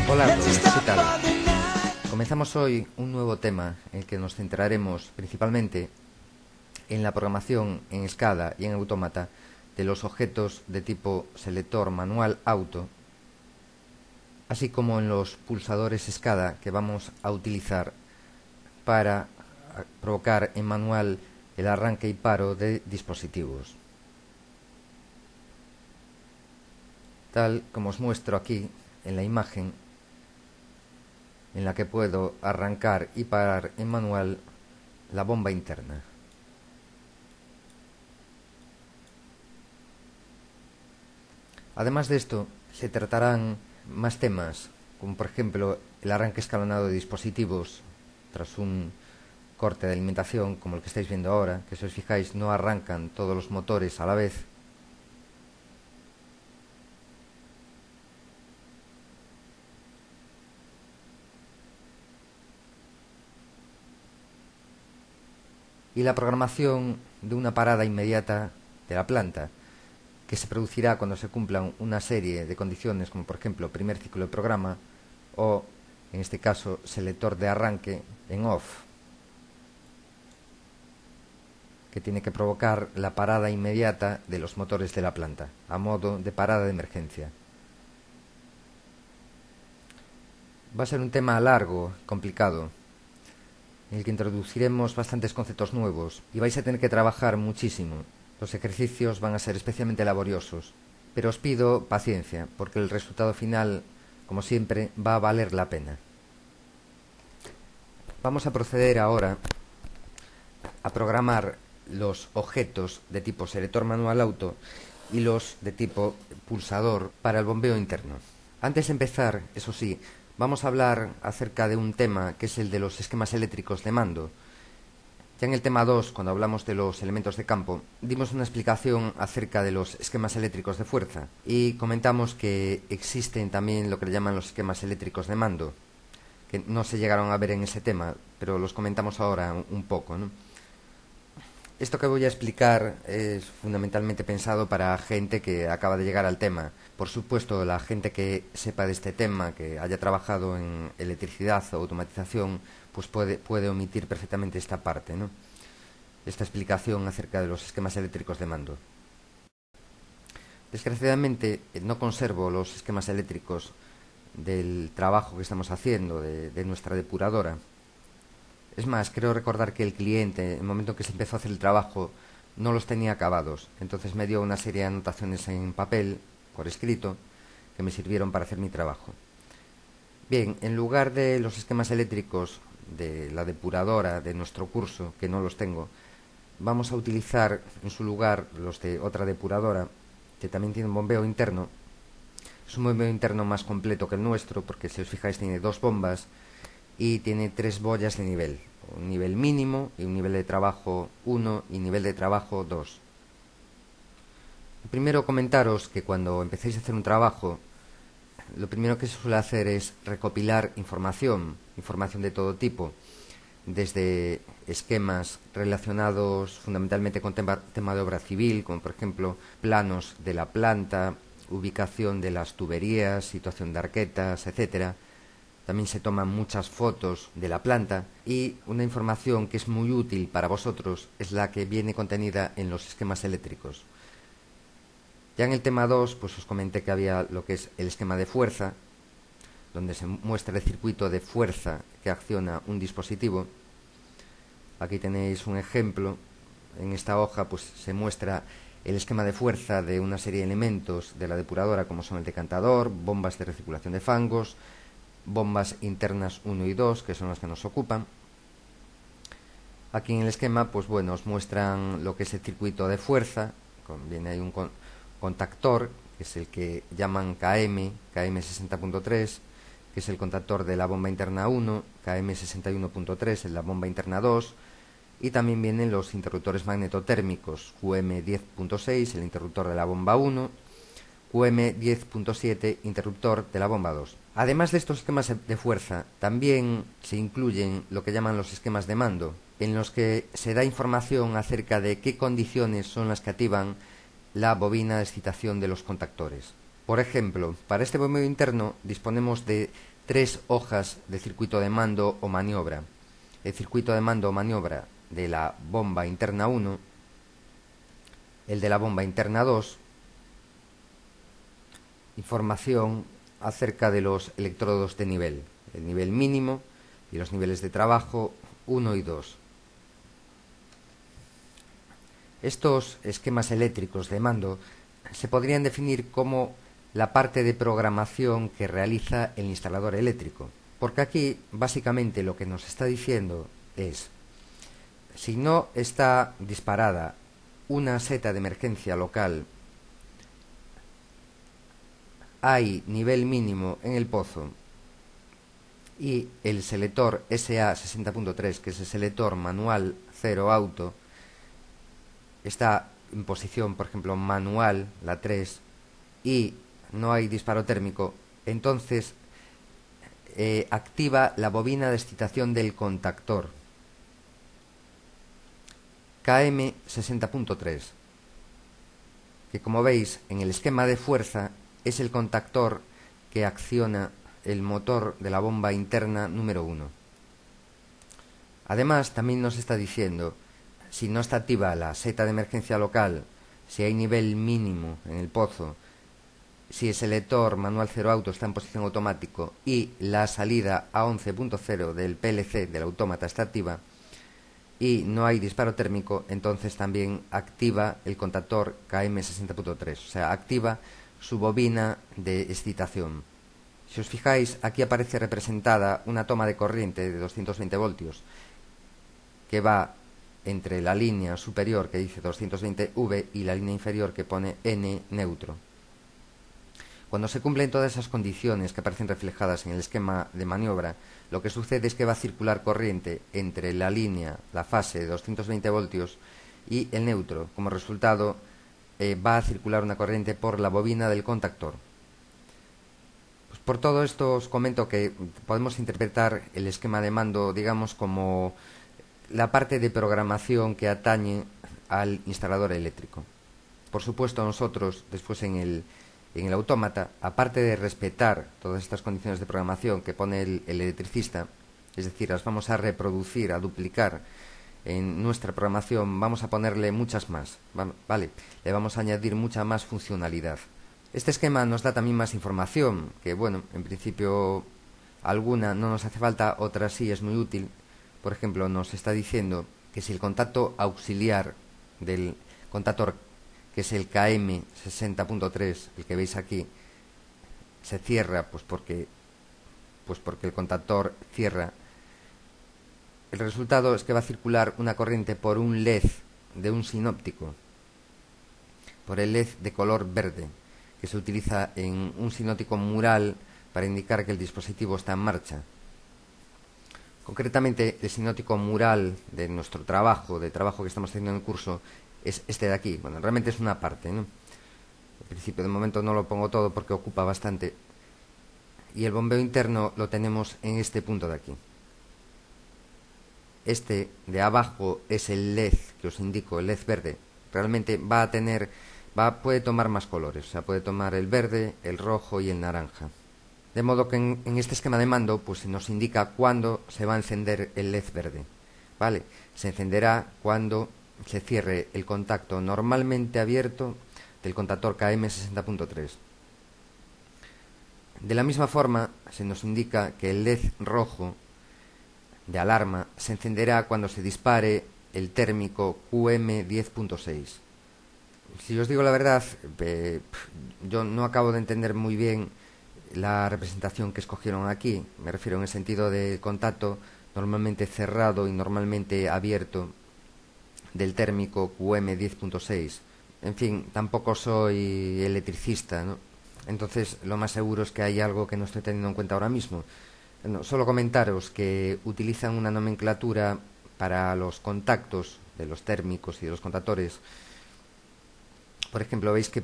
Hola a todos, ¿qué tal? Comenzamos hoy un nuevo tema en el que nos centraremos principalmente en la programación en SCADA y en Autómata de los objetos de tipo selector manual auto, así como en los pulsadores SCADA que vamos a utilizar para provocar en manual el arranque y paro de dispositivos. Tal como os muestro aquí en la imagen, en la que puedo arrancar y parar en manual la bomba interna. Además de esto, se tratarán más temas, como por ejemplo el arranque escalonado de dispositivos tras un corte de alimentación, como el que estáis viendo ahora, que si os fijáis no arrancan todos los motores a la vez. Y la programación de una parada inmediata de la planta, que se producirá cuando se cumplan una serie de condiciones, como por ejemplo primer ciclo de programa o, en este caso, selector de arranque en off, que tiene que provocar la parada inmediata de los motores de la planta, a modo de parada de emergencia. Va a ser un tema largo, complicado, en el que introduciremos bastantes conceptos nuevos y vais a tener que trabajar muchísimo. Los ejercicios van a ser especialmente laboriosos, pero os pido paciencia, porque el resultado final, como siempre, va a valer la pena. Vamos a proceder ahora a programar los objetos de tipo selector manual auto y los de tipo pulsador para el bombeo interno. Antes de empezar, eso sí, vamos a hablar acerca de un tema que es el de los esquemas eléctricos de mando. Ya en el tema 2, cuando hablamos de los elementos de campo, dimos una explicación acerca de los esquemas eléctricos de fuerza y comentamos que existen también lo que le llaman los esquemas eléctricos de mando, que no se llegaron a ver en ese tema, pero los comentamos ahora un poco, ¿no? Esto que voy a explicar es fundamentalmente pensado para gente que acaba de llegar al tema. Por supuesto, la gente que sepa de este tema, que haya trabajado en electricidad o automatización, pues puede omitir perfectamente esta parte, ¿no? Esta explicación acerca de los esquemas eléctricos de mando. Desgraciadamente, no conservo los esquemas eléctricos del trabajo que estamos haciendo, de nuestra depuradora. Es más, creo recordar que el cliente, en el momento en que se empezó a hacer el trabajo, no los tenía acabados. Entonces me dio una serie de anotaciones en papel, por escrito, que me sirvieron para hacer mi trabajo. Bien, en lugar de los esquemas eléctricos de la depuradora de nuestro curso, que no los tengo, vamos a utilizar en su lugar los de otra depuradora, que también tiene un bombeo interno. Es un bombeo interno más completo que el nuestro, porque si os fijáis tiene 2 bombas y tiene 3 boyas de nivel. Un nivel mínimo y un nivel de trabajo 1 y nivel de trabajo 2. Primero comentaros que cuando empecéis a hacer un trabajo, lo primero que se suele hacer es recopilar información de todo tipo, desde esquemas relacionados fundamentalmente con tema de obra civil, como por ejemplo planos de la planta, ubicación de las tuberías, situación de arquetas, etcétera. También se toman muchas fotos de la planta y una información que es muy útil para vosotros es la que viene contenida en los esquemas eléctricos. Ya en el tema 2, pues os comenté que había lo que es el esquema de fuerza, donde se muestra el circuito de fuerza que acciona un dispositivo. Aquí tenéis un ejemplo. En esta hoja pues se muestra el esquema de fuerza de una serie de elementos de la depuradora, como son el decantador, bombas de recirculación de fangos, bombas internas 1 y 2, que son las que nos ocupan. Aquí en el esquema, pues bueno, os muestran lo que es el circuito de fuerza. Viene ahí un contactor, que es el que llaman KM60.3, que es el contactor de la bomba interna 1, KM61.3 en la bomba interna 2, y también vienen los interruptores magnetotérmicos, QM10.6, el interruptor de la bomba 1, QM10.7, interruptor de la bomba 2. Además de estos esquemas de fuerza, también se incluyen lo que llaman los esquemas de mando, en los que se da información acerca de qué condiciones son las que activan la bobina de excitación de los contactores. Por ejemplo, para este bombeo interno disponemos de 3 hojas de circuito de mando o maniobra. El circuito de mando o maniobra de la bomba interna 1, el de la bomba interna 2, información acerca de los electrodos de nivel, el nivel mínimo y los niveles de trabajo 1 y 2. Estos esquemas eléctricos de mando se podrían definir como la parte de programación que realiza el instalador eléctrico, porque aquí básicamente lo que nos está diciendo es: si no está disparada una seta de emergencia local, hay nivel mínimo en el pozo y el selector SA60.3, que es el selector manual 0 auto, está en posición, por ejemplo, manual, la 3, y no hay disparo térmico, entonces activa la bobina de excitación del contactor KM60.3, que, como veis en el esquema de fuerza, es el contactor que acciona el motor de la bomba interna número 1. Además, también nos está diciendo si no está activa la seta de emergencia local, si hay nivel mínimo en el pozo, si el selector manual 0 auto está en posición automático y la salida a 11.0 del PLC del autómata está activa y no hay disparo térmico, entonces también activa el contactor KM60.3, o sea, activa su bobina de excitación. Si os fijáis, aquí aparece representada una toma de corriente de 220 voltios que va entre la línea superior que dice 220V y la línea inferior que pone N neutro. Cuando se cumplen todas esas condiciones que aparecen reflejadas en el esquema de maniobra, lo que sucede es que va a circular corriente entre la línea, la fase de 220 voltios y el neutro. Como resultado, va a circular una corriente por la bobina del contactor. Pues por todo esto os comento que podemos interpretar el esquema de mando, digamos, como la parte de programación que atañe al instalador eléctrico. Por supuesto, nosotros, después en el autómata, aparte de respetar todas estas condiciones de programación que pone el electricista, es decir, las vamos a reproducir, a duplicar en nuestra programación, vamos a ponerle muchas más, ¿vale? Le vamos a añadir mucha más funcionalidad. Este esquema nos da también más información, que bueno, en principio alguna no nos hace falta, otra sí es muy útil. Por ejemplo, nos está diciendo que si el contacto auxiliar del contactor, que es el KM60.3, el que veis aquí, se cierra, pues porque el contactor cierra, el resultado es que va a circular una corriente por un LED de un sinóptico, por el LED de color verde, que se utiliza en un sinóptico mural para indicar que el dispositivo está en marcha. Concretamente, el sinóptico mural de nuestro trabajo, que estamos haciendo en el curso, es este de aquí. Bueno, realmente es una parte, ¿no? En principio, de momento no lo pongo todo porque ocupa bastante. Y el bombeo interno lo tenemos en este punto de aquí. Este de abajo es el LED que os indico, el LED verde. Realmente puede tomar más colores, o sea, puede tomar el verde, el rojo y el naranja. De modo que en este esquema de mando pues nos indica cuándo se va a encender el LED verde, ¿vale? Se encenderá cuando se cierre el contacto normalmente abierto del contactor KM60.3. De la misma forma, se nos indica que el LED rojo de alarma se encenderá cuando se dispare el térmico QM10.6. Si os digo la verdad, yo no acabo de entender muy bien la representación que escogieron aquí. Me refiero en el sentido de contacto normalmente cerrado y normalmente abierto del térmico QM10.6. En fin, tampoco soy electricista, ¿no? Entonces lo más seguro es que hay algo que no estoy teniendo en cuenta ahora mismo. No, solo comentaros que utilizan una nomenclatura para los contactos de los térmicos y de los contactores. Por ejemplo, veis que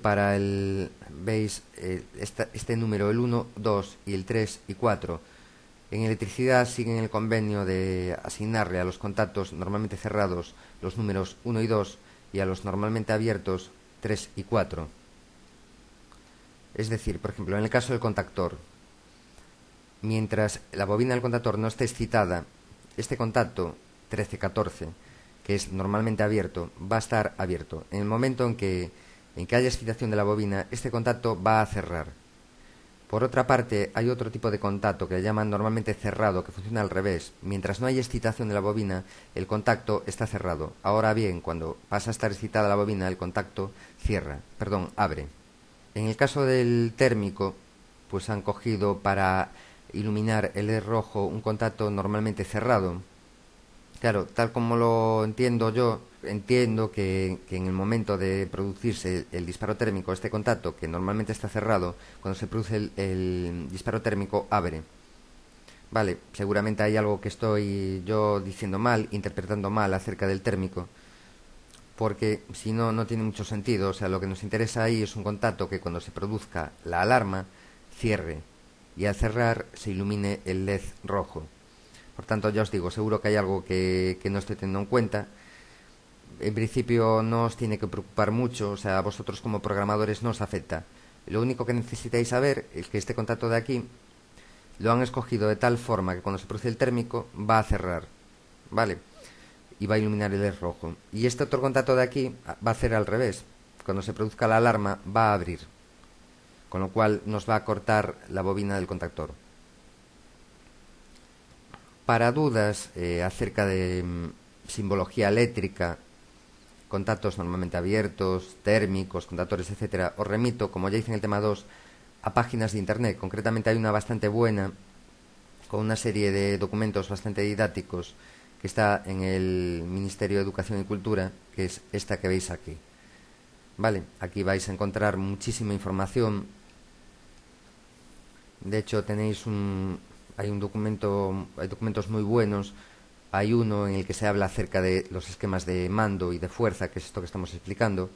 este número, el 1, 2 y el 3 y 4, en electricidad siguen el convenio de asignarle a los contactos normalmente cerrados los números 1 y 2 y a los normalmente abiertos 3 y 4. Es decir, por ejemplo, en el caso del contactor, mientras la bobina del contactor no esté excitada, este contacto 13-14, que es normalmente abierto, va a estar abierto. En el momento en que haya excitación de la bobina, este contacto va a cerrar. Por otra parte, hay otro tipo de contacto que le llaman normalmente cerrado, que funciona al revés. Mientras no hay excitación de la bobina, el contacto está cerrado. Ahora bien, cuando pasa a estar excitada la bobina, el contacto abre. En el caso del térmico, pues han cogido para iluminar el LED rojo un contacto normalmente cerrado. Claro, tal como lo entiendo yo, entiendo que en el momento de producirse el disparo térmico, este contacto, que normalmente está cerrado, cuando se produce el disparo térmico, abre. Vale, seguramente hay algo que estoy yo diciendo mal, interpretando mal acerca del térmico, porque si no, no tiene mucho sentido. O sea, lo que nos interesa ahí es un contacto que cuando se produzca la alarma, cierre, y al cerrar se ilumine el LED rojo. Por tanto, ya os digo, seguro que hay algo que no estoy teniendo en cuenta. En principio no os tiene que preocupar mucho, o sea, a vosotros como programadores no os afecta. Lo único que necesitáis saber es que este contacto de aquí lo han escogido de tal forma que cuando se produce el térmico va a cerrar, ¿vale? Y va a iluminar el LED rojo. Y este otro contacto de aquí va a hacer al revés. Cuando se produzca la alarma va a abrir, con lo cual nos va a cortar la bobina del contactor. Para dudas acerca de simbología eléctrica, contactos normalmente abiertos, térmicos, contactores, etcétera, os remito, como ya hice en el tema 2, a páginas de internet. Concretamente hay una bastante buena, con una serie de documentos bastante didácticos, que está en el Ministerio de Educación y Cultura, que es esta que veis aquí. Vale, aquí vais a encontrar muchísima información. De hecho, hay documentos muy buenos. Hay uno en el que se habla acerca de los esquemas de mando y de fuerza, que es esto que estamos explicando.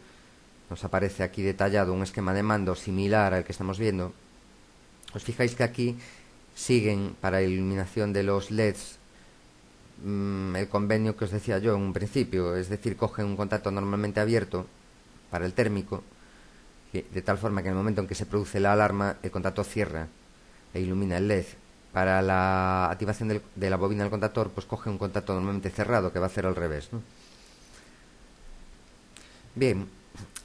Nos aparece aquí detallado un esquema de mando similar al que estamos viendo. Os fijáis que aquí siguen para iluminación de los LEDs el convenio que os decía yo en un principio, es decir, cogen un contacto normalmente abierto para el térmico, de tal forma que en el momento en que se produce la alarma, el contacto cierra e ilumina el LED. Para la activación de la bobina del contactor, pues coge un contacto normalmente cerrado, que va a hacer al revés, ¿no? Bien,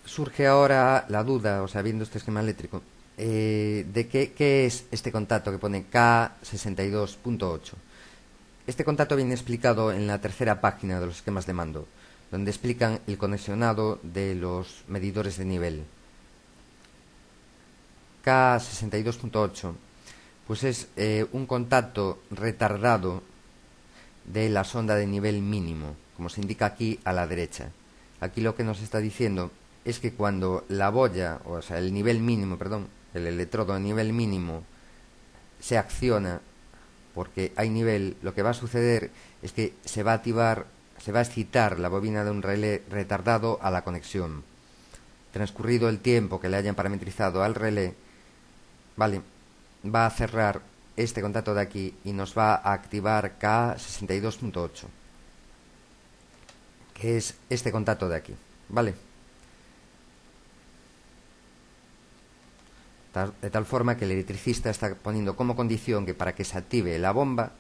surge ahora la duda, o sea, viendo este esquema eléctrico, de qué es este contacto que pone K62.8. Este contacto viene explicado en la tercera página de los esquemas de mando, donde explican el conexionado de los medidores de nivel. K62.8 pues es un contacto retardado de la sonda de nivel mínimo, como se indica aquí a la derecha. Aquí lo que nos está diciendo es que cuando la boya, o sea, el nivel mínimo, perdón, el electrodo de nivel mínimo se acciona porque hay nivel, lo que va a suceder es que se va a excitar la bobina de un relé retardado a la conexión. Transcurrido el tiempo que le hayan parametrizado al relé, vale, va a cerrar este contacto de aquí y nos va a activar K62.8, que es este contacto de aquí, ¿vale? De tal forma que el electricista está poniendo como condición que para que se active la bomba,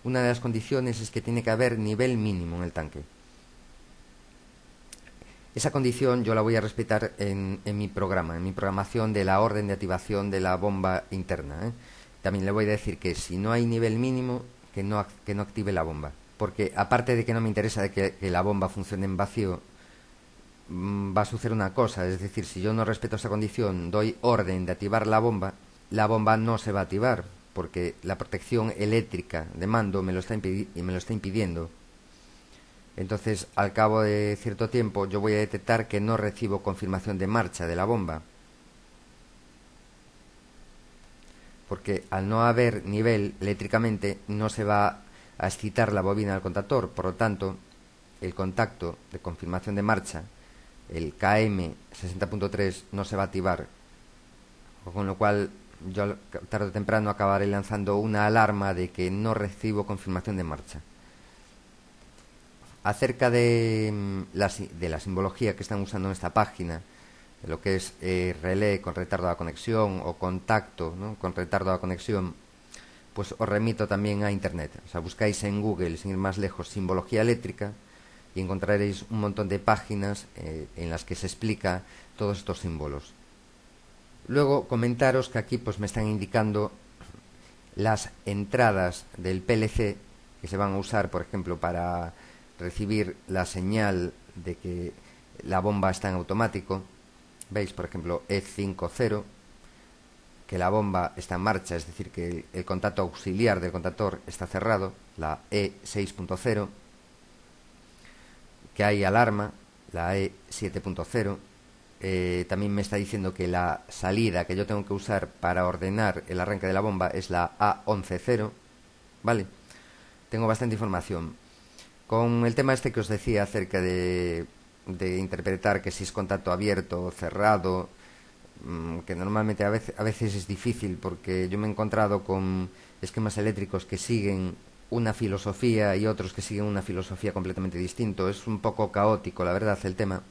una de las condiciones es que tiene que haber nivel mínimo en el tanque. Esa condición yo la voy a respetar en mi programa, en mi programación de la orden de activación de la bomba interna, ¿eh? También le voy a decir que si no hay nivel mínimo, que no active la bomba. Porque aparte de que no me interesa de que la bomba funcione en vacío, va a suceder una cosa. Es decir, si yo no respeto esa condición, doy orden de activar la bomba no se va a activar, porque la protección eléctrica de mando me lo está impidiendo. Entonces, al cabo de cierto tiempo, yo voy a detectar que no recibo confirmación de marcha de la bomba. Porque al no haber nivel eléctricamente, no se va a excitar la bobina del contactor. Por lo tanto, el contacto de confirmación de marcha, el KM60.3, no se va a activar. Con lo cual, yo tarde o temprano acabaré lanzando una alarma de que no recibo confirmación de marcha. Acerca de la simbología que están usando en esta página, lo que es relé con retardo a conexión o contacto, ¿no?, con retardo a conexión, pues os remito también a Internet. O sea, buscáis en Google, sin ir más lejos, simbología eléctrica y encontraréis un montón de páginas en las que se explica todos estos símbolos. Luego comentaros que aquí pues me están indicando las entradas del PLC que se van a usar, por ejemplo, para recibir la señal de que la bomba está en automático. Veis, por ejemplo, E50, que la bomba está en marcha, es decir, que el contacto auxiliar del contactor está cerrado. La E6.0, que hay alarma, la E7.0. También me está diciendo que la salida que yo tengo que usar para ordenar el arranque de la bomba es la A11.0. ¿Vale? Tengo bastante información. Con el tema este que os decía acerca de interpretar que si es contacto abierto o cerrado, que normalmente a veces es difícil, porque yo me he encontrado con esquemas eléctricos que siguen una filosofía y otros que siguen una filosofía completamente distinta. Es un poco caótico, la verdad, el tema.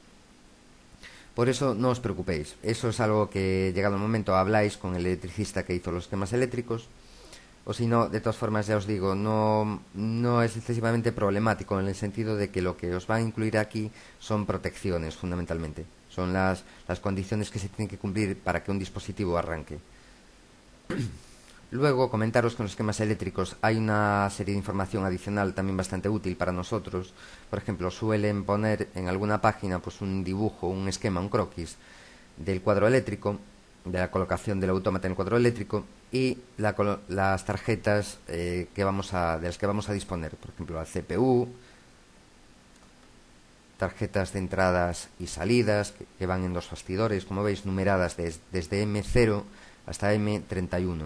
Por eso no os preocupéis. Eso es algo que, llegado el momento, habláis con el electricista que hizo los esquemas eléctricos. O si no, de todas formas, ya os digo, no es excesivamente problemático, en el sentido de que lo que os va a incluir aquí son protecciones, fundamentalmente. Son las condiciones que se tienen que cumplir para que un dispositivo arranque. Luego, comentaros que en los esquemas eléctricos hay una serie de información adicional también bastante útil para nosotros. Por ejemplo, suelen poner en alguna página pues un dibujo, un esquema, un croquis del cuadro eléctrico, de la colocación del autómata en el cuadro eléctrico y las tarjetas de las que vamos a disponer. Por ejemplo, la CPU, tarjetas de entradas y salidas que van en dos bastidores, como veis, numeradas desde M0 hasta M31.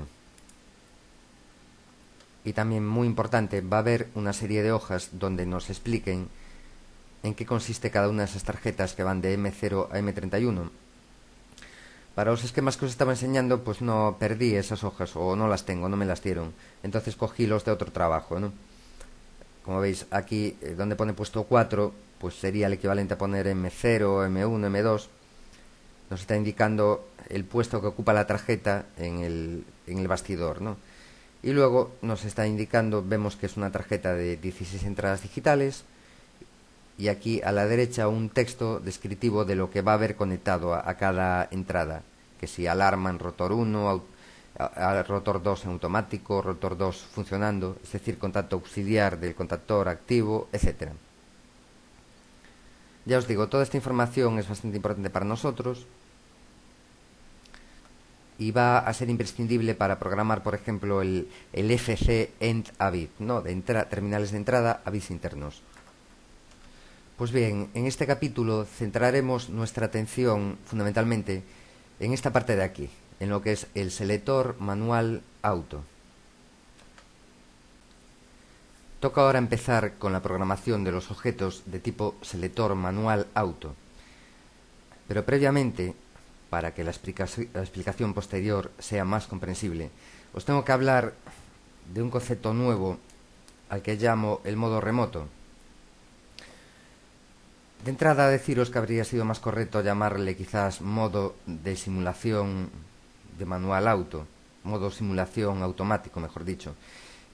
Y también, muy importante, va a haber una serie de hojas donde nos expliquen en qué consiste cada una de esas tarjetas que van de M0 a M31. Para los esquemas que os estaba enseñando, pues no perdí esas hojas, o no las tengo, no me las dieron. Entonces cogí los de otro trabajo, ¿no? Como veis aquí, donde pone puesto 4, pues sería el equivalente a poner M0, M1, M2. Nos está indicando el puesto que ocupa la tarjeta en el bastidor, ¿no? Y luego nos está indicando, vemos que es una tarjeta de 16 entradas digitales, y aquí a la derecha un texto descriptivo de lo que va a haber conectado a cada entrada, que si alarma en rotor 1, rotor 2 en automático, rotor 2 funcionando, es decir, contacto auxiliar del contactor activo, etcétera. Ya os digo, toda esta información es bastante importante para nosotros y va a ser imprescindible para programar, por ejemplo, el FC End a bit, ¿no?, de terminales de entrada a bits internos. Pues bien, en este capítulo centraremos nuestra atención fundamentalmente en esta parte de aquí, en lo que es el selector manual auto. Toca ahora empezar con la programación de los objetos de tipo selector manual auto. Pero previamente, para que la explicación posterior sea más comprensible, os tengo que hablar de un concepto nuevo al que llamo el modo remoto. De entrada, deciros que habría sido más correcto llamarle quizás modo de simulación de manual auto, modo simulación automático, mejor dicho.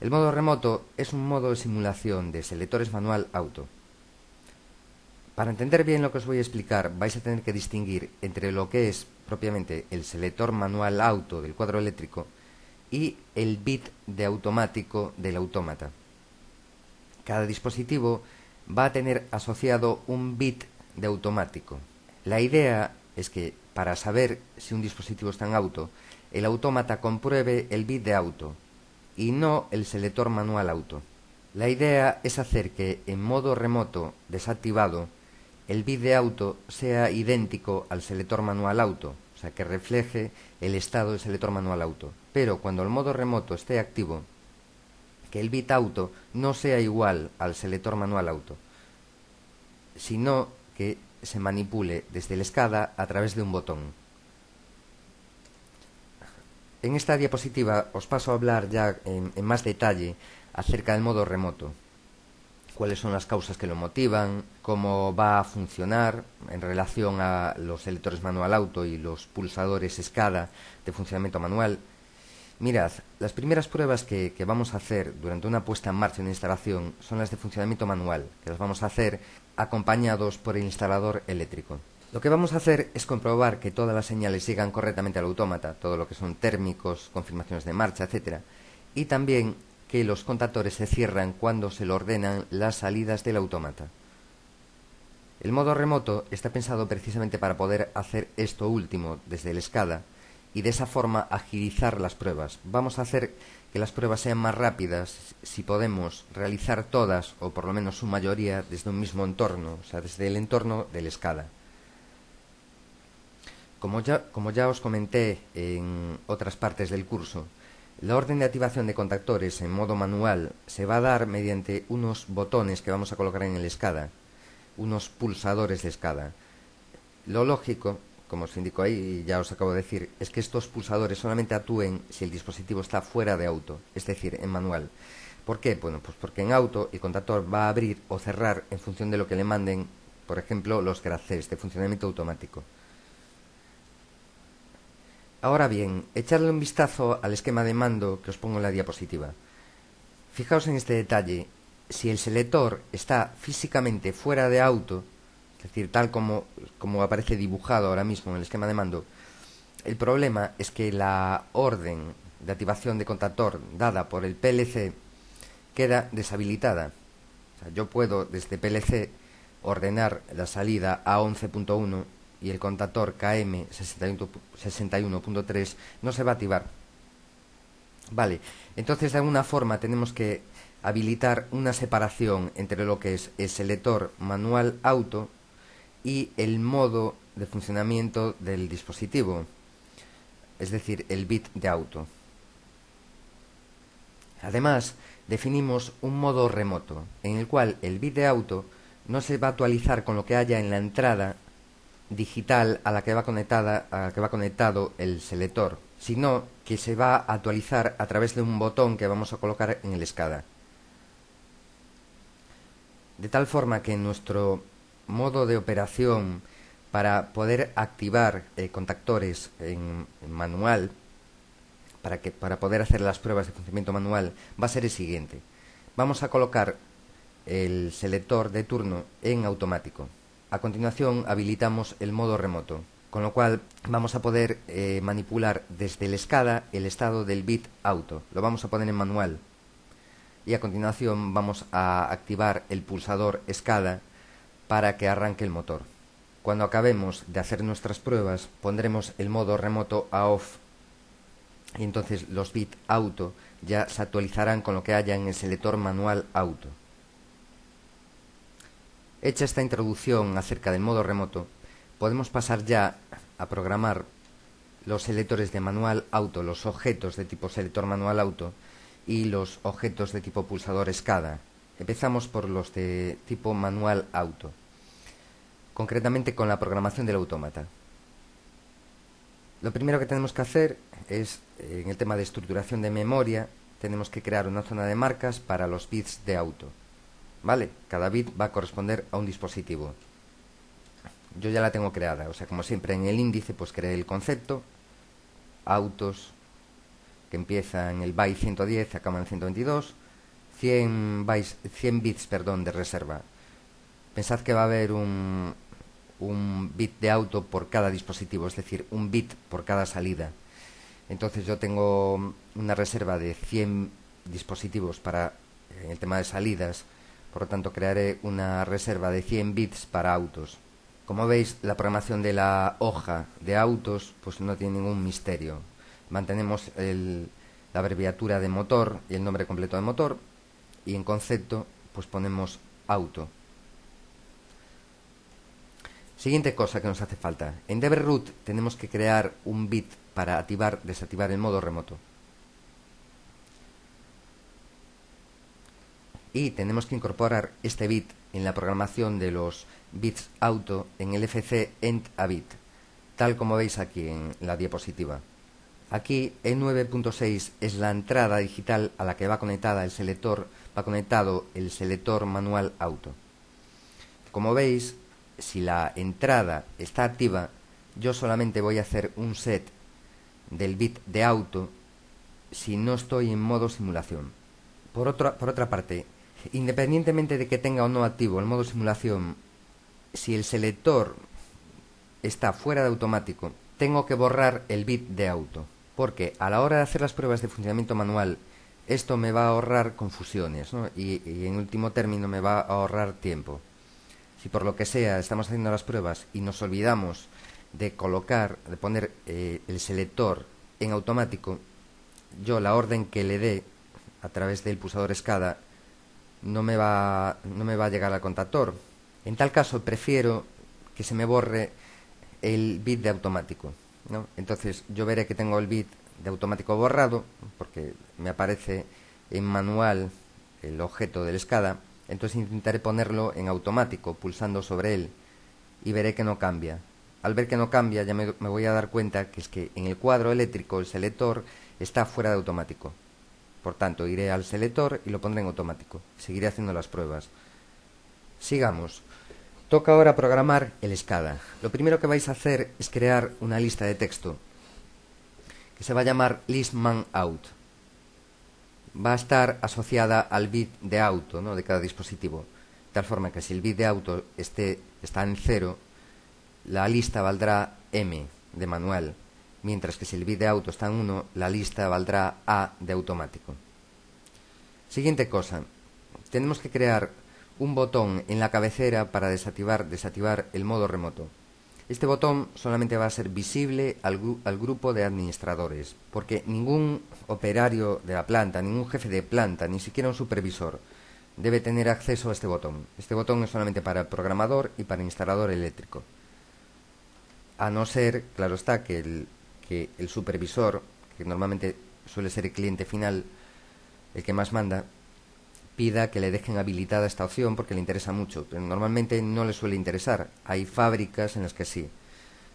El modo remoto es un modo de simulación de selectores manual auto. Para entender bien lo que os voy a explicar, vais a tener que distinguir entre lo que es propiamente el selector manual auto del cuadro eléctrico y el bit de automático del autómata. Cada dispositivo va a tener asociado un bit de automático. La idea es que, para saber si un dispositivo está en auto, el autómata compruebe el bit de auto y no el selector manual auto. La idea es hacer que en modo remoto desactivado el bit de auto sea idéntico al selector manual auto, o sea, que refleje el estado del selector manual auto. Pero cuando el modo remoto esté activo, que el bit auto no sea igual al selector manual auto, sino que se manipule desde el SCADA a través de un botón. En esta diapositiva os paso a hablar ya en más detalle acerca del modo remoto. cuáles son las causas que lo motivan, cómo va a funcionar en relación a los selectores manual auto y los pulsadores SCADA de funcionamiento manual. Mirad, las primeras pruebas que vamos a hacer durante una puesta en marcha de una instalación son las de funcionamiento manual, que las vamos a hacer acompañados por el instalador eléctrico. Lo que vamos a hacer es comprobar que todas las señales llegan correctamente al autómata, todo lo que son térmicos, confirmaciones de marcha, etc. Y también que los contactores se cierran cuando se le ordenan las salidas del autómata. El modo remoto está pensado precisamente para poder hacer esto último desde el SCADA y de esa forma agilizar las pruebas. Vamos a hacer que las pruebas sean más rápidas si podemos realizar todas, o por lo menos su mayoría, desde un mismo entorno, o sea, desde el entorno del SCADA. Como ya os comenté en otras partes del curso, la orden de activación de contactores en modo manual se va a dar mediante unos botones que vamos a colocar en el SCADA, unos pulsadores de SCADA. Lo lógico, como os indico ahí y ya os acabo de decir, es que estos pulsadores solamente actúen si el dispositivo está fuera de auto, es decir, en manual. ¿Por qué? Bueno, pues porque en auto el contactor va a abrir o cerrar en función de lo que le manden, por ejemplo, los GRACES de funcionamiento automático. Ahora bien, echadle un vistazo al esquema de mando que os pongo en la diapositiva. Fijaos en este detalle. Si el selector está físicamente fuera de auto, es decir, tal como aparece dibujado ahora mismo en el esquema de mando, el problema es que la orden de activación de contactor dada por el PLC queda deshabilitada. O sea, yo puedo desde PLC ordenar la salida a 11.1 y el contactor KM 61.3 no se va a activar. Vale, entonces de alguna forma tenemos que habilitar una separación entre lo que es el selector manual auto y el modo de funcionamiento del dispositivo, es decir, el bit de auto. Además, definimos un modo remoto, en el cual el bit de auto no se va a actualizar con lo que haya en la entrada digital a la que va conectado el selector, sino que se va a actualizar a través de un botón que vamos a colocar en el SCADA. De tal forma que en nuestro modo de operación para poder activar contactores en manual, para poder hacer las pruebas de funcionamiento manual, va a ser el siguiente. Vamos a colocar el selector de turno en automático. A continuación habilitamos el modo remoto, con lo cual vamos a poder manipular desde el SCADA el estado del bit auto. Lo vamos a poner en manual. Y a continuación vamos a activar el pulsador SCADA para que arranque el motor. Cuando acabemos de hacer nuestras pruebas, pondremos el modo remoto a off y entonces los bits auto ya se actualizarán con lo que haya en el selector manual auto. Hecha esta introducción acerca del modo remoto, podemos pasar ya a programar los selectores de manual auto, los objetos de tipo selector manual auto y los objetos de tipo pulsador SCADA. Empezamos por los de tipo manual auto, concretamente con la programación del autómata. Lo primero que tenemos que hacer es, en el tema de estructuración de memoria, tenemos que crear una zona de marcas para los bits de auto. ¿Vale? Cada bit va a corresponder a un dispositivo. Yo ya la tengo creada, o sea, como siempre en el índice, pues creé el concepto, autos, que empieza en el byte 110, acaba en 122, 100 bits de reserva. Pensad que va a haber un bit de auto por cada dispositivo, es decir, un bit por cada salida. Entonces yo tengo una reserva de 100 dispositivos para el tema de salidas. Por lo tanto, crearé una reserva de 100 bits para autos. Como veis, la programación de la hoja de autos pues no tiene ningún misterio. Mantenemos la abreviatura de motor y el nombre completo de motor, y en concepto pues ponemos auto. Siguiente cosa que nos hace falta. En DevRoot tenemos que crear un bit para desactivar el modo remoto. Y tenemos que incorporar este bit en la programación de los bits auto en el FC end a bit, tal como veis aquí en la diapositiva. Aquí E9.6 es la entrada digital a la que va conectado el selector manual auto. Como veis, si la entrada está activa, yo solamente voy a hacer un set del bit de auto si no estoy en modo simulación. Por otra parte, independientemente de que tenga o no activo el modo simulación, si el selector está fuera de automático, tengo que borrar el bit de auto, porque a la hora de hacer las pruebas de funcionamiento manual, esto me va a ahorrar confusiones, ¿no? y en último término me va a ahorrar tiempo. Si por lo que sea estamos haciendo las pruebas y nos olvidamos de poner el selector en automático, yo la orden que le dé a través del pulsador escada no me va a llegar al contactor. En tal caso prefiero que se me borre el bit de automático, ¿no? Entonces yo veré que tengo el bit de automático borrado porque me aparece en manual el objeto del SCADA. Entonces intentaré ponerlo en automático pulsando sobre él y veré que no cambia. Al ver que no cambia ya me voy a dar cuenta que es que en el cuadro eléctrico el selector está fuera de automático. Por tanto, iré al selector y lo pondré en automático. Seguiré haciendo las pruebas. Sigamos. Toca ahora programar el SCADA. Lo primero que vais a hacer es crear una lista de texto que se va a llamar listManOut. Va a estar asociada al bit de auto, ¿no?, de cada dispositivo. De tal forma que si el bit de auto está en 0, la lista valdrá M de manual. Mientras que si el bit de auto está en 1, la lista valdrá A de automático. Siguiente cosa. Tenemos que crear un botón en la cabecera para desactivar el modo remoto. Este botón solamente va a ser visible al grupo de administradores, porque ningún operario de la planta, ningún jefe de planta, ni siquiera un supervisor debe tener acceso a este botón. Este botón es solamente para el programador y para el instalador eléctrico. A no ser, claro está, que el supervisor, que normalmente suele ser el cliente final, el que más manda, pida que le dejen habilitada esta opción porque le interesa mucho. Pero normalmente no le suele interesar. Hay fábricas en las que sí,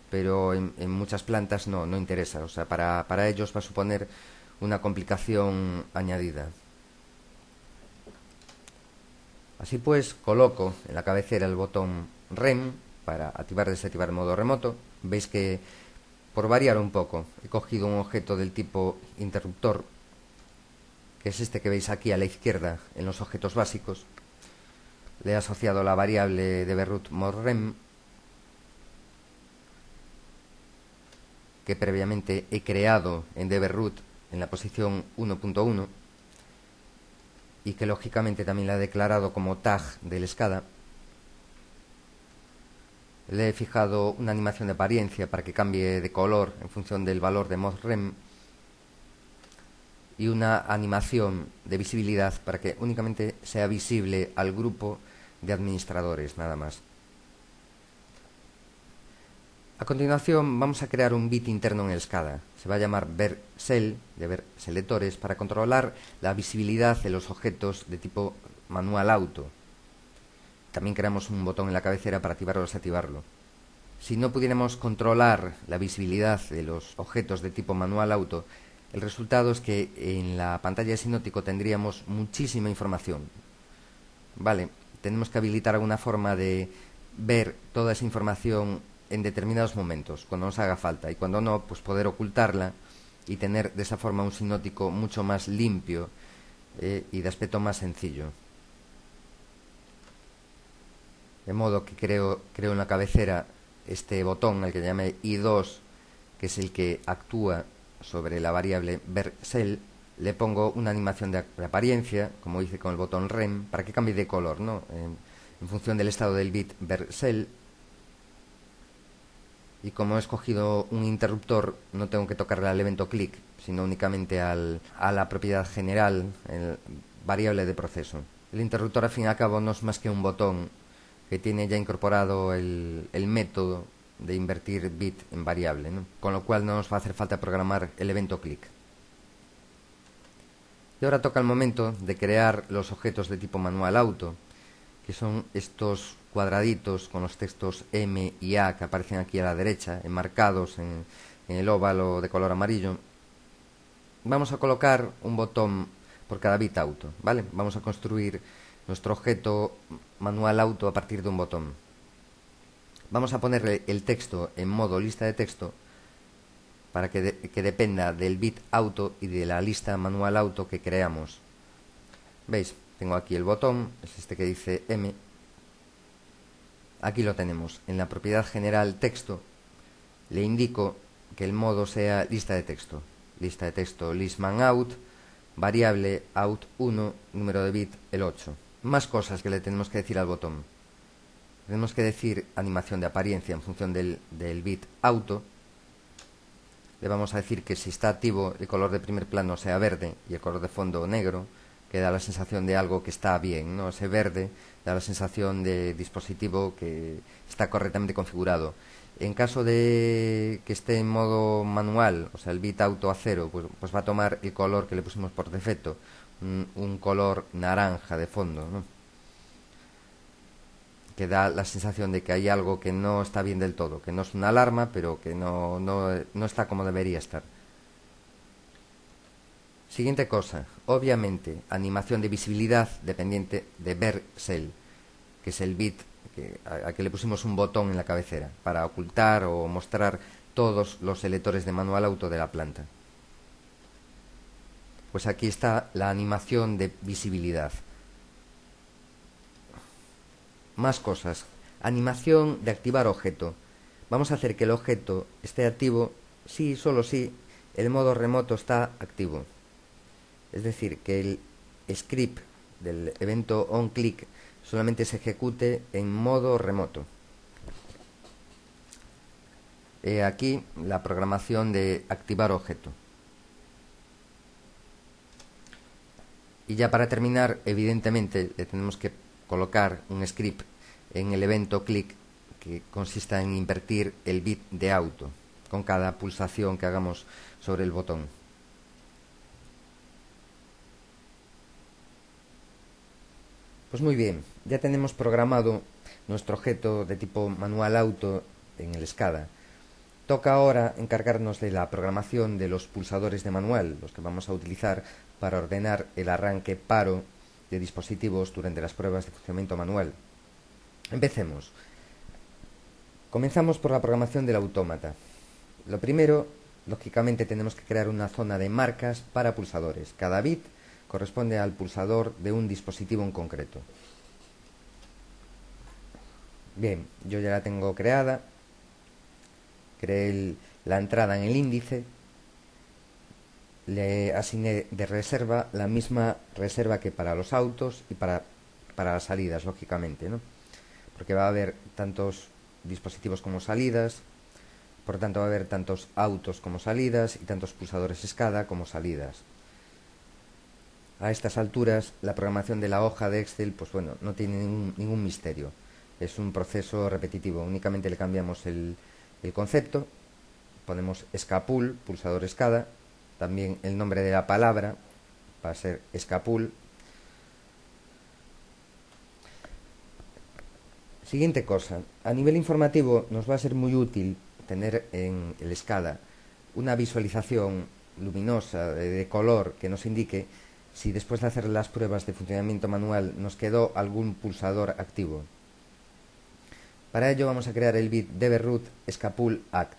pero en muchas plantas no interesa. O sea, para ellos va a suponer una complicación añadida. Así pues, coloco en la cabecera el botón REM para activar y desactivar el modo remoto. Veis que, por variar un poco, he cogido un objeto del tipo interruptor, que es este que veis aquí a la izquierda en los objetos básicos. Le he asociado la variable de Berroot modRem, que previamente he creado en dberroot en la posición 1.1 y que lógicamente también la he declarado como tag del SCADA. Le he fijado una animación de apariencia para que cambie de color en función del valor de modRem y una animación de visibilidad para que únicamente sea visible al grupo de administradores, nada más. A continuación vamos a crear un bit interno en el SCADA. Se va a llamar verSel, de ver selectores, para controlar la visibilidad de los objetos de tipo manual auto. También creamos un botón en la cabecera para activarlo o desactivarlo. Si no pudiéramos controlar la visibilidad de los objetos de tipo manual auto, el resultado es que en la pantalla de sinóptico tendríamos muchísima información. Vale, tenemos que habilitar alguna forma de ver toda esa información en determinados momentos, cuando nos haga falta, y cuando no, pues poder ocultarla y tener de esa forma un sinóptico mucho más limpio y de aspecto más sencillo. De modo que creo en la cabecera este botón, al que llame I2, que es el que actúa sobre la variable verSel. Le pongo una animación de apariencia, como hice con el botón REM, para que cambie de color, ¿no?, en función del estado del bit verSel. Y como he escogido un interruptor, no tengo que tocarle al evento click, sino únicamente a la propiedad general, variable de proceso. El interruptor, al fin y al cabo, no es más que un botón que tiene ya incorporado el método de invertir bit en variable, ¿no?, con lo cual no nos va a hacer falta programar el evento click. Y ahora toca el momento de crear los objetos de tipo manual auto, que son estos cuadraditos con los textos M y A que aparecen aquí a la derecha, enmarcados en el óvalo de color amarillo. vamos a colocar un botón por cada bit auto, ¿vale? Vamos a construir nuestro objeto manual auto a partir de un botón. Vamos a ponerle el texto en modo lista de texto para que dependa del bit auto y de la lista manual auto que creamos. ¿Veis? Tengo aquí el botón, es este que dice M. Aquí lo tenemos. En la propiedad general texto le indico que el modo sea lista de texto. Lista de texto listManOut, variable out1, número de bit el 8. Más cosas que le tenemos que decir al botón. Tenemos que decir animación de apariencia en función del bit auto. Le vamos a decir que si está activo el color de primer plano sea verde y el color de fondo negro, que da la sensación de algo que está bien, ¿no? Ese verde da la sensación de dispositivo que está correctamente configurado. En caso de que esté en modo manual, o sea, el bit auto a 0, pues va a tomar el color que le pusimos por defecto, un color naranja de fondo, ¿no? Que da la sensación de que hay algo que no está bien del todo, que no es una alarma, pero que no está como debería estar. Siguiente cosa, obviamente, animación de visibilidad dependiente de VerCell, que es el bit a que le pusimos un botón en la cabecera para ocultar o mostrar todos los selectores de manual auto de la planta. Pues aquí está la animación de visibilidad. Más cosas. Animación de activar objeto. Vamos a hacer que el objeto esté activo si, solo si, el modo remoto está activo. Es decir, que el script del evento onClick solamente se ejecute en modo remoto. He aquí la programación de activar objeto. Y ya para terminar, evidentemente, le tenemos que colocar un script en el evento click que consista en invertir el bit de auto con cada pulsación que hagamos sobre el botón. Pues muy bien, ya tenemos programado nuestro objeto de tipo manual auto en el SCADA. Toca ahora encargarnos de la programación de los pulsadores de manual, los que vamos a utilizar para ordenar el arranque-paro de dispositivos durante las pruebas de funcionamiento manual. Empecemos. Comenzamos por la programación del autómata. Lo primero, lógicamente, tenemos que crear una zona de marcas para pulsadores. Cada bit corresponde al pulsador de un dispositivo en concreto. Bien, yo ya la tengo creada. Creé la entrada en el índice. Le asigné de reserva la misma reserva que para los autos y para las salidas, lógicamente, ¿no? Porque va a haber tantos dispositivos como salidas, por tanto va a haber tantos autos como salidas y tantos pulsadores SCADA como salidas. A estas alturas, la programación de la hoja de Excel, pues bueno, no tiene ningún misterio. Es un proceso repetitivo. Únicamente le cambiamos el concepto, ponemos escapul, pulsador SCADA, también el nombre de la palabra va a ser escapul. Siguiente cosa, a nivel informativo nos va a ser muy útil tener en el SCADA una visualización luminosa de color que nos indique si después de hacer las pruebas de funcionamiento manual nos quedó algún pulsador activo. Para ello vamos a crear el bit dbroot escapul act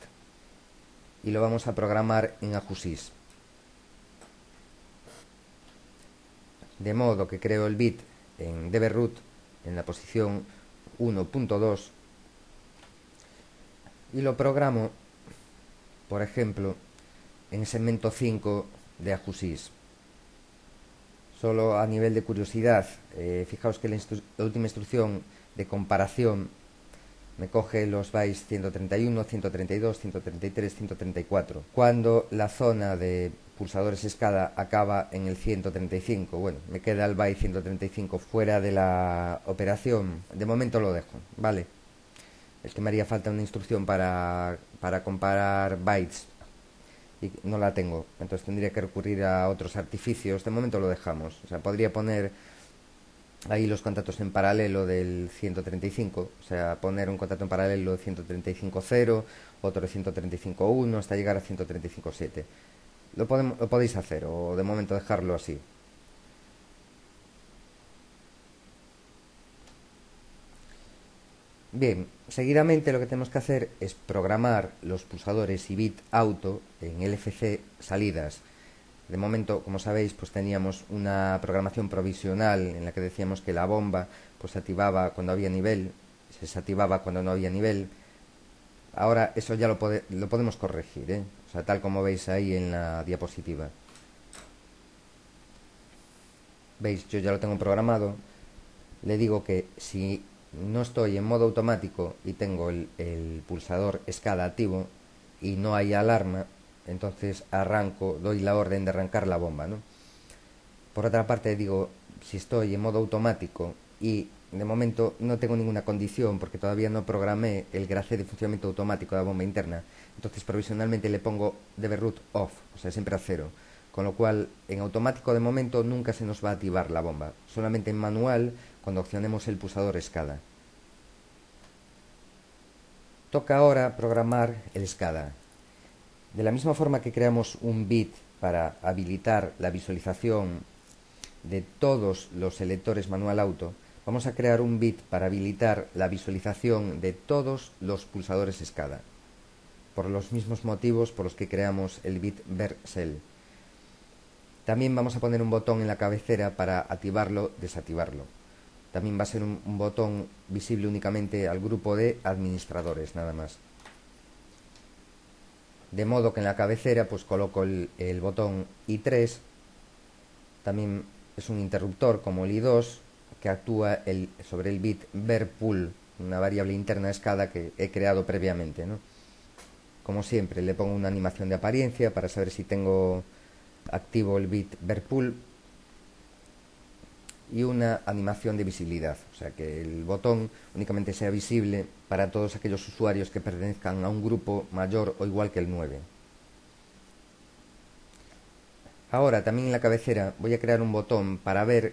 y lo vamos a programar en AJUSYS. De modo que creo el bit en dbroot en la posición 1.2 y lo programo, por ejemplo, en segmento 5 de AJUSYS. Solo a nivel de curiosidad, fijaos que la última instrucción de comparación me coge los bytes 131, 132, 133, 134, cuando la zona de pulsadores SCADA acaba en el 135. Bueno, me queda el byte 135 fuera de la operación. De momento lo dejo, ¿vale? Es que me haría falta una instrucción para comparar bytes y no la tengo, entonces tendría que recurrir a otros artificios. De momento lo dejamos. O sea, podría poner ahí los contactos en paralelo del 135, o sea, poner un contacto en paralelo de 135.0, otro de 135.1, hasta llegar a 135.7. lo podéis hacer o de momento dejarlo así. Bien, seguidamente lo que tenemos que hacer es programar los pulsadores y bit auto en LFC salidas. De momento, como sabéis, pues teníamos una programación provisional en la que decíamos que la bomba pues se activaba cuando había nivel, se desactivaba cuando no había nivel. Ahora eso ya lo podemos corregir, ¿eh? O sea, tal como veis ahí en la diapositiva. Veis, yo ya lo tengo programado. Le digo que si no estoy en modo automático y tengo el pulsador SCADA activo y no hay alarma, entonces arranco, doy la orden de arrancar la bomba, ¿no? Por otra parte, digo, si estoy en modo automático y de momento no tengo ninguna condición porque todavía no programé el gracé de funcionamiento automático de la bomba interna, entonces provisionalmente le pongo DBRoot off, o sea, siempre a cero. Con lo cual, en automático de momento nunca se nos va a activar la bomba, solamente en manual cuando accionemos el pulsador SCADA. Toca ahora programar el SCADA. De la misma forma que creamos un bit para habilitar la visualización de todos los selectores manual auto, vamos a crear un bit para habilitar la visualización de todos los pulsadores SCADA, por los mismos motivos por los que creamos el bit VerSel. También vamos a poner un botón en la cabecera para activarlo, desactivarlo. También va a ser un botón visible únicamente al grupo de administradores, nada más. De modo que en la cabecera pues coloco el botón I3. También es un interruptor como el I2 que actúa sobre el bit verpool, una variable interna SCADA que he creado previamente, ¿no? Como siempre, le pongo una animación de apariencia para saber si tengo activo el bit verpool y una animación de visibilidad, o sea que el botón únicamente sea visible para todos aquellos usuarios que pertenezcan a un grupo mayor o igual que el 9. Ahora también en la cabecera voy a crear un botón para ver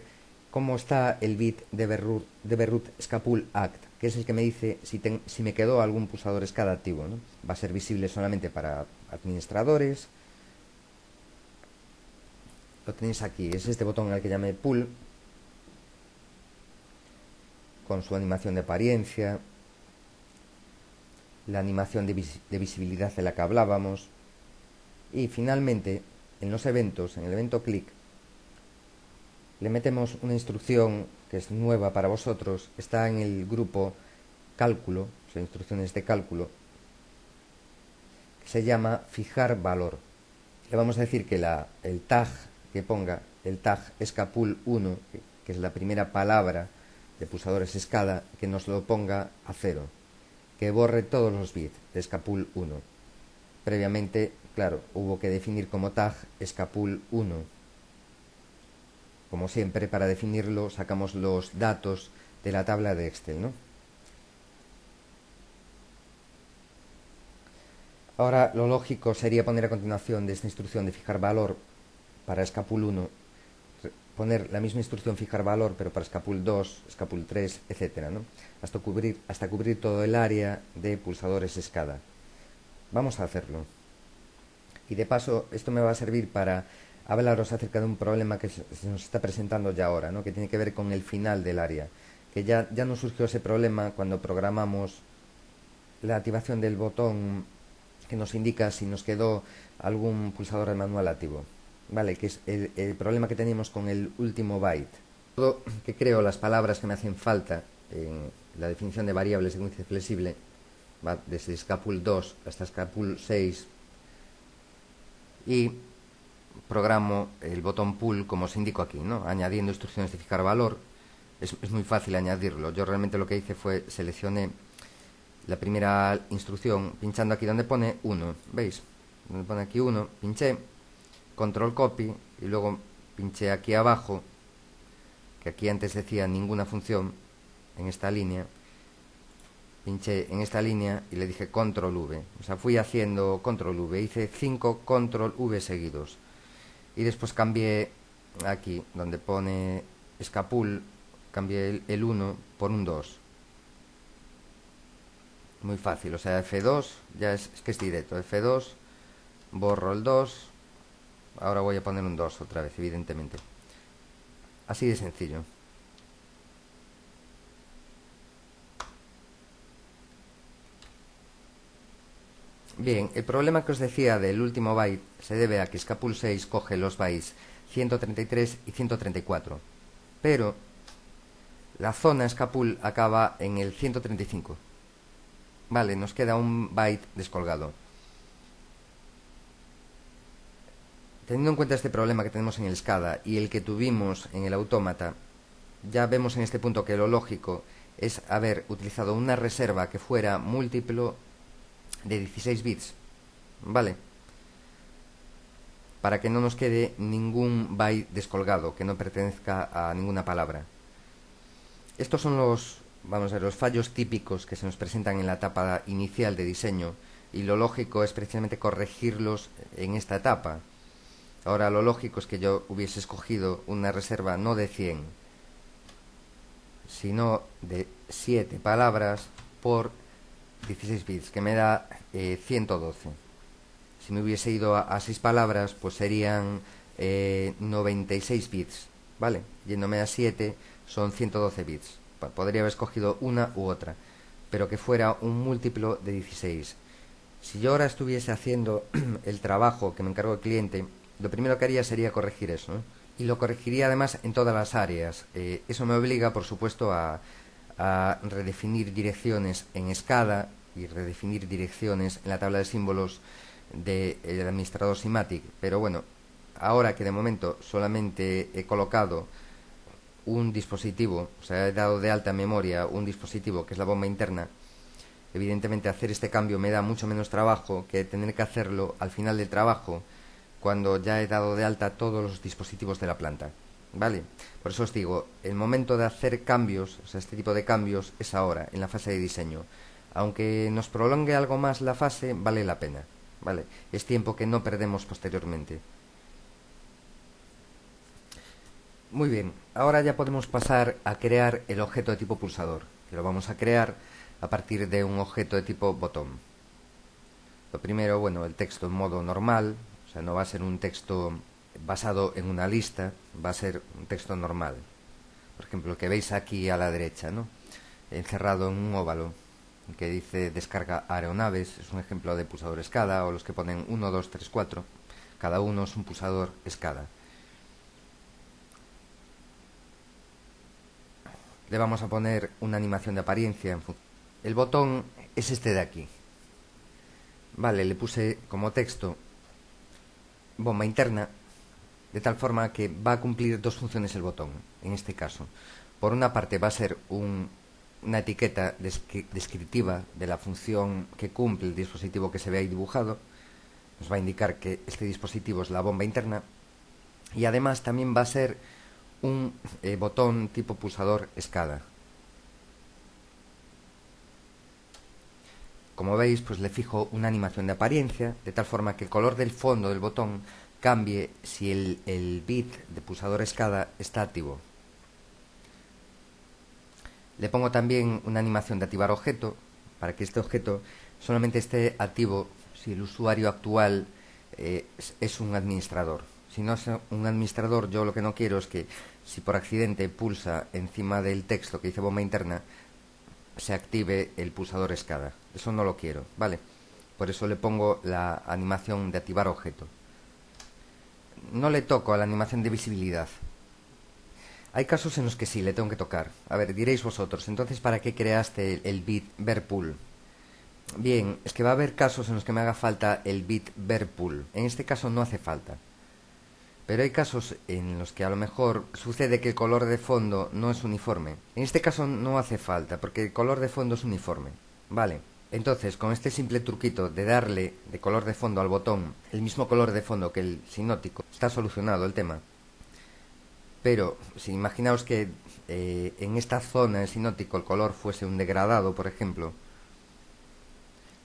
cómo está el bit de Berroot Scapul Act, que es el que me dice si me quedó algún pulsador SCADA activo, ¿no? Va a ser visible solamente para administradores. Lo tenéis aquí, es este botón al que llame Pull, con su animación de apariencia, la animación de visibilidad de la que hablábamos, y finalmente en los eventos, en el evento click, le metemos una instrucción que es nueva para vosotros, está en el grupo cálculo, o sea, instrucciones de cálculo, que se llama fijar valor. Le vamos a decir que el tag que ponga, el tag escapul 1, que es la primera palabra de pulsadores SCADA, que nos lo ponga a 0, que borre todos los bits de escapul 1. Previamente, claro, hubo que definir como tag escapul 1. Como siempre, para definirlo sacamos los datos de la tabla de Excel, ¿no? Ahora lo lógico sería poner a continuación de esta instrucción de fijar valor para escapul 1, poner la misma instrucción fijar valor pero para escapul 2, escapul 3, etcétera, ¿no? Hasta cubrir todo el área de pulsadores SCADA. Vamos a hacerlo. Y de paso, esto me va a servir para hablaros acerca de un problema que se nos está presentando ya ahora, ¿no? Que tiene que ver con el final del área. Que ya nos surgió ese problema cuando programamos la activación del botón que nos indica si nos quedó algún pulsador manual activo. Vale, que es el problema que teníamos con el último byte. Todo que creo las palabras que me hacen falta en la definición de variables de índice flexible, va desde scapul 2 hasta scapul 6, y programo el botón pull como os indico aquí, ¿no? Añadiendo instrucciones de fijar valor. Es muy fácil añadirlo. Yo realmente lo que hice fue seleccioné la primera instrucción pinchando aquí donde pone 1, ¿veis? Donde pone aquí 1, pinché, control copy y luego pinché aquí abajo, que aquí antes decía ninguna función, en esta línea, pinché en esta línea y le dije control V, o sea, fui haciendo control V, hice 5 control V seguidos y después cambié aquí donde pone escapul, cambié el 1 por un 2. Muy fácil, o sea, F2, ya es que es directo, F2, borro el 2, Ahora voy a poner un 2 otra vez, evidentemente. Así de sencillo. Bien, el problema que os decía del último byte se debe a que Scapul 6 coge los bytes 133 y 134. Pero la zona Scapul acaba en el 135. Vale, nos queda un byte descolgado. Teniendo en cuenta este problema que tenemos en el SCADA y el que tuvimos en el autómata, ya vemos en este punto que lo lógico es haber utilizado una reserva que fuera múltiplo de 16 bits, ¿vale? Para que no nos quede ningún byte descolgado que no pertenezca a ninguna palabra. Estos son los fallos típicos que se nos presentan en la etapa inicial de diseño, y lo lógico es precisamente corregirlos en esta etapa. Ahora, lo lógico es que yo hubiese escogido una reserva no de 100, sino de 7 palabras por 16 bits, que me da 112. Si me hubiese ido a 6 palabras, pues serían 96 bits, ¿vale? Yéndome a 7 son 112 bits. Podría haber escogido una u otra, pero que fuera un múltiplo de 16. Si yo ahora estuviese haciendo el trabajo que me encargó el cliente, lo primero que haría sería corregir eso, ¿no? Y lo corregiría además en todas las áreas. Eso me obliga, por supuesto, a redefinir direcciones en SCADA y redefinir direcciones en la tabla de símbolos del administrador SIMATIC. Pero bueno, ahora que de momento solamente he colocado un dispositivo, o sea, he dado de alta memoria un dispositivo que es la bomba interna, evidentemente hacer este cambio me da mucho menos trabajo que tener que hacerlo al final del trabajo, cuando ya he dado de alta todos los dispositivos de la planta, ¿vale? Por eso os digo, el momento de hacer cambios, o sea, este tipo de cambios, es ahora, en la fase de diseño. Aunque nos prolongue algo más la fase, vale la pena, ¿vale? Es tiempo que no perdemos posteriormente. Muy bien, ahora ya podemos pasar a crear el objeto de tipo pulsador, que lo vamos a crear a partir de un objeto de tipo botón. Lo primero, bueno, el texto en modo normal, o sea, no va a ser un texto basado en una lista, va a ser un texto normal. Por ejemplo, el que veis aquí a la derecha, ¿no? Encerrado en un óvalo que dice descarga aeronaves, es un ejemplo de pulsador SCADA, o los que ponen 1, 2, 3, 4, cada uno es un pulsador SCADA. Le vamos a poner una animación de apariencia. El botón es este de aquí. Vale, le puse como texto bomba interna, de tal forma que va a cumplir dos funciones el botón, en este caso. Por una parte va a ser una etiqueta descriptiva de la función que cumple el dispositivo que se ve ahí dibujado. Nos va a indicar que este dispositivo es la bomba interna. Y además también va a ser un botón tipo pulsador SCADA. Como veis, pues le fijo una animación de apariencia, de tal forma que el color del fondo del botón cambie si el bit de pulsador SCADA está activo. Le pongo también una animación de activar objeto, para que este objeto solamente esté activo si el usuario actual es un administrador. Si no es un administrador, yo lo que no quiero es que si por accidente pulsa encima del texto que dice bomba interna, se active el pulsador SCADA. Eso no lo quiero, ¿vale? Por eso le pongo la animación de activar objeto. No le toco a la animación de visibilidad. Hay casos en los que sí, le tengo que tocar. A ver, diréis vosotros, entonces ¿para qué creaste el bit ver pool? Bien, es que va a haber casos en los que me haga falta el bit ver pool. En este caso no hace falta. Pero hay casos en los que a lo mejor sucede que el color de fondo no es uniforme. En este caso no hace falta, porque el color de fondo es uniforme. Vale. Entonces, con este simple truquito de darle de color de fondo al botón el mismo color de fondo que el sinótico, está solucionado el tema. Pero, si imaginaos que en esta zona del sinótico el color fuese un degradado, por ejemplo,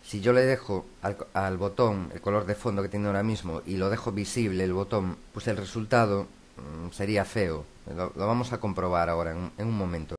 si yo le dejo al botón el color de fondo que tiene ahora mismo y lo dejo visible el botón, pues el resultado sería feo. Lo vamos a comprobar ahora en un momento.